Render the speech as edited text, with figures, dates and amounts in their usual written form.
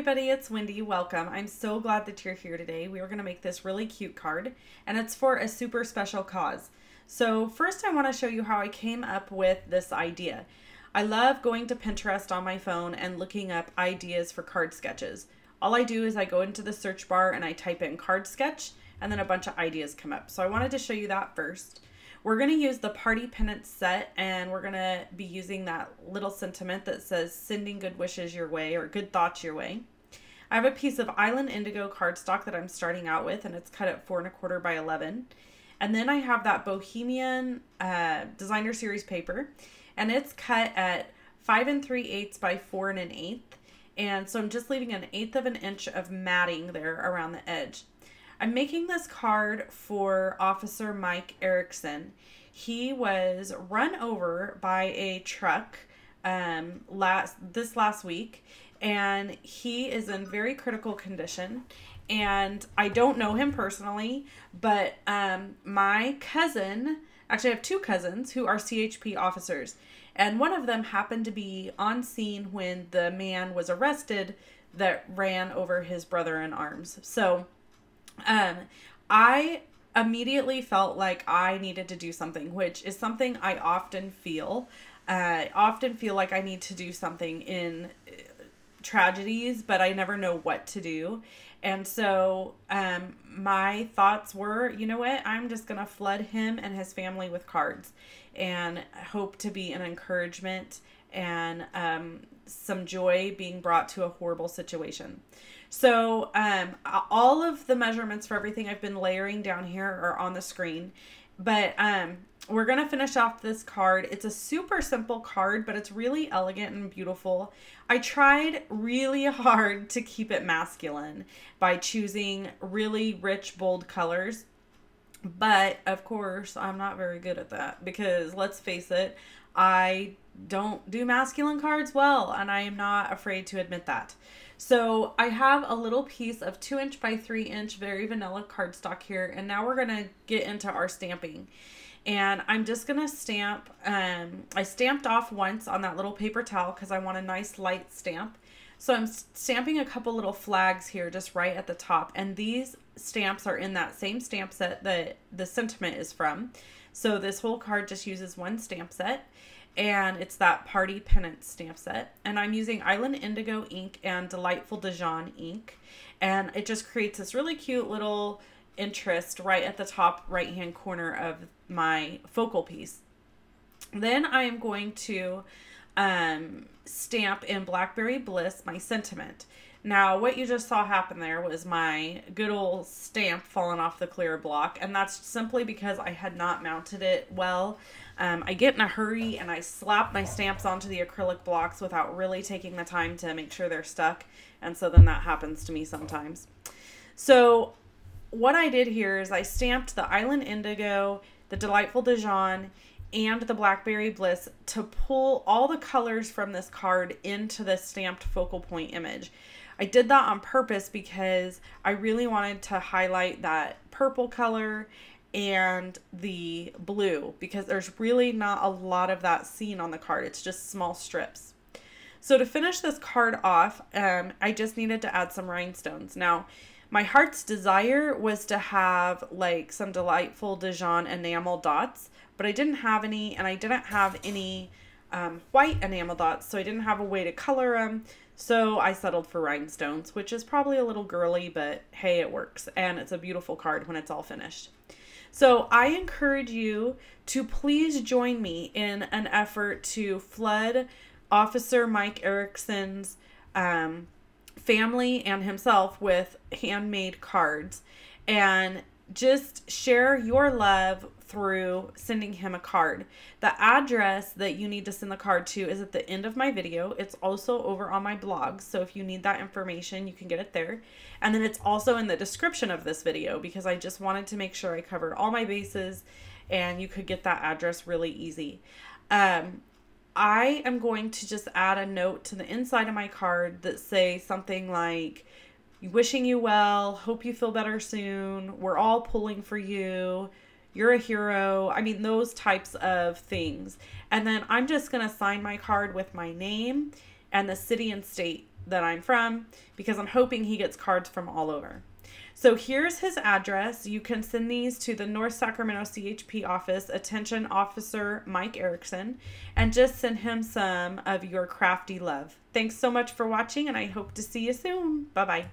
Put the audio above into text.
everybody, it's Wendy. Welcome. I'm so glad that you're here today. We are going to make this really cute card, and it's for a super special cause. So first I want to show you how I came up with this idea. I love going to Pinterest on my phone and looking up ideas for card sketches. All I do is I go into the search bar and I type in card sketch, and then a bunch of ideas come up. So I wanted to show you that first. We're going to use the party pennant set, and we're going to be using that little sentiment that says sending good wishes your way or good thoughts your way. I have a piece of Island Indigo cardstock that I'm starting out with, and it's cut at 4 1/4 by 11. And then I have that Bohemian Designer Series paper, and it's cut at 5 3/8 by 4 1/8. And so I'm just leaving 1/8 of an inch of matting there around the edge. I'm making this card for Officer Mike Ericsson. He was run over by a truck this last week, and he is in very critical condition. And I don't know him personally, but my cousin, actually I have two cousins who are CHP officers, and one of them happened to be on scene when the man was arrested that ran over his brother in arms. So I immediately felt like I needed to do something, which is something I often feel. I often feel like I need to do something in tragedies, but I never know what to do. And so my thoughts were, you know what, I'm just going to flood him and his family with cards and hope to be an encouragement and some joy being brought to a horrible situation. So all of the measurements for everything I've been layering down here are on the screen, but we're going to finish off this card. It's a super simple card, but it's really elegant and beautiful. I tried really hard to keep it masculine by choosing really rich, bold colors. But of course, I'm not very good at that because let's face it, I don't do masculine cards well, and I am not afraid to admit that. So I have a little piece of 2 inch by 3 inch very vanilla cardstock here, and now we're going to get into our stamping. And I'm just going to stamp, I stamped off once on that little paper towel because I want a nice light stamp. So I'm stamping a couple little flags here just right at the top, and these stamps are in that same stamp set that the sentiment is from. So this whole card just uses one stamp set, and it's that party pennant stamp set. And I'm using Island Indigo ink and Delightful Dijon ink, and it just creates this really cute little interest right at the top right hand corner of my focal piece. Then I am going to stamp in Blackberry Bliss my sentiment. Now what you just saw happen there was my good old stamp falling off the clear block, and that's simply because I had not mounted it well. I get in a hurry and I slap my stamps onto the acrylic blocks without really taking the time to make sure they're stuck, and so then that happens to me sometimes. So what I did here is I stamped the Island Indigo, the Delightful Dijon, and the Blackberry Bliss to pull all the colors from this card into the stamped focal point image. I did that on purpose because I really wanted to highlight that purple color and the blue, because there's really not a lot of that seen on the card. It's just small strips. So to finish this card off, I just needed to add some rhinestones. Now, my heart's desire was to have like some Delightful Dijon enamel dots, but I didn't have any, and I didn't have any white enamel dots, so I didn't have a way to color them. So I settled for rhinestones, which is probably a little girly, but hey, it works. And it's a beautiful card when it's all finished. So I encourage you to please join me in an effort to flood Officer Mike Ericsson's family and himself with handmade cards, and just share your love through sending him a card. The address that you need to send the card to is at the end of my video. It's also over on my blog, so if you need that information, you can get it there. And then it's also in the description of this video, because I just wanted to make sure I covered all my bases and you could get that address really easy. I am going to just add a note to the inside of my card that say something like, wishing you well, hope you feel better soon, we're all pulling for you, you're a hero. I mean, those types of things. And then I'm just going to sign my card with my name and the city and state that I'm from, because I'm hoping he gets cards from all over. So here's his address. You can send these to the North Sacramento CHP office, attention Officer Mike Ericsson, and just send him some of your crafty love. Thanks so much for watching, and I hope to see you soon. Bye-bye.